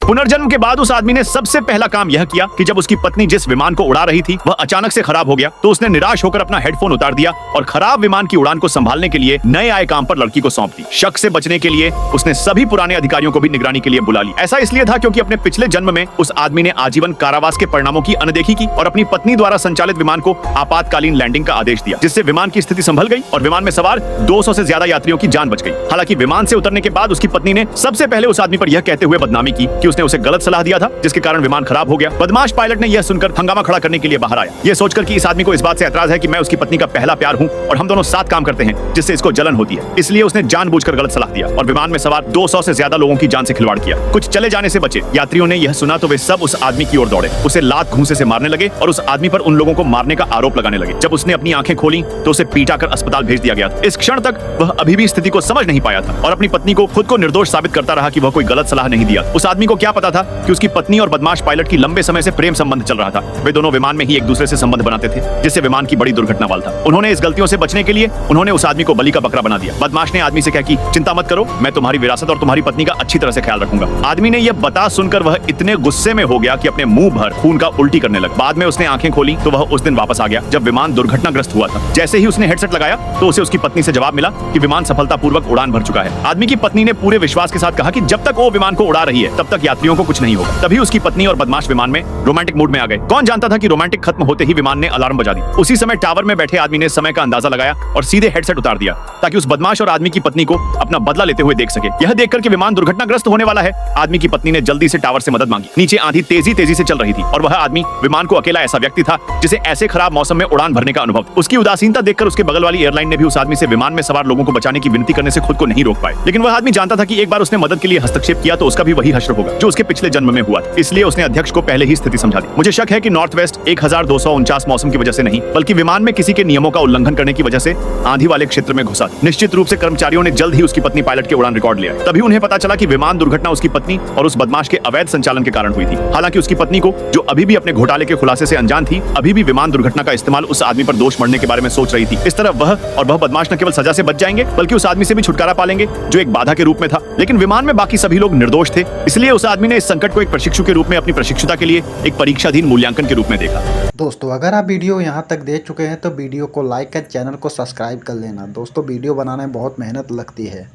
पुनर्जन्म के बाद उस आदमी ने सबसे पहला काम यह किया कि जब उसकी पत्नी जिस विमान को उड़ा रही थी वह अचानक से खराब हो गया तो उसने निराश होकर अपना हेडफोन उतार दिया और खराब विमान की उड़ान को संभालने के लिए नए आए काम पर लड़की को सौंप दी। शक से बचने के लिए उसने सभी पुराने अधिकारियों को भी निगरानी के लिए बुला ली। ऐसा इसलिए था क्योंकि अपने पिछले जन्म में उस आदमी ने आजीवन कारावास के परिणामों की अनदेखी की और अपनी पत्नी द्वारा संचालित विमान को आपातकालीन लैंडिंग का आदेश दिया, जिससे विमान की स्थिति संभल गई और विमान में सवार 200 से ज्यादा यात्रियों की जान बच गई। हालांकि विमान से उतरने के बाद उसकी पत्नी ने सबसे पहले उस आदमी पर यह कहते हुए बदनामी की कि उसने उसे गलत सलाह दिया था, जिसके कारण विमान खराब हो गया। बदमाश पायलट ने यह सुनकर हंगामा खड़ा करने के लिए बाहर आया, यह सोचकर कि इस आदमी को इस बात से एतराज है कि मैं उसकी पत्नी का पहला प्यार हूं और हम दोनों साथ काम करते हैं, जिससे इसको जलन होती है। इसलिए उसने जानबूझकर गलत सलाह दिया और विमान में सवार 200 से ज्यादा लोगों की जान से खिलवाड़ किया। कुछ चले जाने से बचे। यात्रियों ने यह सुना तो वे सब उस आदमी की ओर दौड़े, उसे लात घूंसे से मारने लगे और उस आदमी पर उन लोगों को मारने का आरोप लगाने लगे। जब उसने अपनी आंखें खोली तो उसे पीटा कर अस्पताल भेज दिया गया था। इस क्षण तक वह अभी भी स्थिति को समझ नहीं पाया था और अपनी पत्नी को खुद को निर्दोष साबित करता रहा कि वह कोई गलत सलाह नहीं दिया। उस आदमी को क्या पता था कि उसकी पत्नी और बदमाश पायलट की लंबे समय से प्रेम संबंध चल रहा था। वे दोनों विमान में ही एक दूसरे से संबंध बनाते थे, जिससे विमान की बड़ी दुर्घटना वाला था। उन्होंने इस गलतियों से बचने के लिए उन्होंने उस आदमी को बलि का बकरा बना दिया। बदमाश ने आदमी से कहा कि चिंता मत करो, मैं तुम्हारी विरासत और तुम्हारी पत्नी का अच्छी तरह से ख्याल रखूंगा। आदमी ने यह बता सुनकर वह इतने गुस्से में हो गया कि अपने मुंह भर खून का उल्टी करने लगा। बाद में उसने आंखें खोली तो वह उस दिन वापस आ गया जब विमान दुर्घटनाग्रस्त हुआ था। जैसे ही उसने हेडसेट लगाया तो उसे उसकी पत्नी से जवाब मिला कि विमान सफलतापूर्वक उड़ान भर चुका है। आदमी की पत्नी ने पूरे विश्वास के साथ कहा कि जब तक वो विमान को उड़ा रही है तब तक यात्रियों को कुछ नहीं होगा। तभी उसकी पत्नी और बदमाश विमान में रोमांटिक मूड में आ गए। कौन जानता था कि रोमांटिक खत्म होते ही विमान ने अलार्म बजा दी। उसी समय टावर में बैठे आदमी ने समय का अंदाजा लगाया और सीधे हेडसेट उतार दिया ताकि उस बदमाश और आदमी की पत्नी को अपना बदला लेते हुए देख सके। यह देखकर कि विमान दुर्घटनाग्रस्त होने वाला है, आदमी की पत्नी ने जल्दी से टावर से मदद मांगी। नीचे आंधी तेजी से चल रही थी और वह आदमी विमान को अकेला ऐसा व्यक्ति था जिसे ऐसे खराब मौसम में उड़ान भरने का अनुभव। उसकी उदासीनता देखकर उसके बगल वाली एयरलाइन ने भी उस आदमी से विमान में सवार लोगों को बचाने की विनती करने से खुद को नहीं रोक पाए। लेकिन वह आदमी जानता था कि एक बार उसने मदद के लिए हस्तक्षेप किया तो उसका भी वही हश्र होगा जो उसके पिछले जन्म में हुआ। इसलिए उसने अध्यक्ष को पहले ही स्थिति समझा दी। मुझे शक है कि नॉर्थ वेस्ट 1249 मौसम की वजह से नहीं बल्कि विमान में किसी के नियमों का उल्लंघन करने की वजह से आंधी वाले क्षेत्र में घुसा। निश्चित रूप से कर्मचारियों ने जल्द ही उसकी पत्नी पायलट के उड़ान रिकॉर्ड लिया। तभी उन्हें पता चला कि विमान दुर्घटना उसकी पत्नी और उस बदमाश के अवैध संचालन के कारण हुई थी। हालांकि उसकी पत्नी को, जो अभी भी अपने घोटाले के खुलासे से अनजान थी, अभी भी विमान दुर्घटना का इस्तेमाल उस आदमी पर दोष मढ़ने के बारे में सोच रही थी। इस तरह वह बदमाश न केवल सजा से बच जाएंगे बल्कि उस आदमी से भी छुटकारा पा लेंगे जो एक बाधा के रूप में था। लेकिन विमान में बाकी सभी लोग निर्दोष थे, इसलिए उस आदमी ने इस संकट को एक प्रशिक्षु के रूप में अपनी प्रशिक्षुता के लिए एक परीक्षाधीन मूल्यांकन के रूप में देखा। दोस्तों, अगर आप वीडियो यहाँ तक देख चुके हैं तो वीडियो को लाइक कर चैनल को सब्सक्राइब कर लेना। दोस्तों, वीडियो बनाने में बहुत मेहनत लगती है।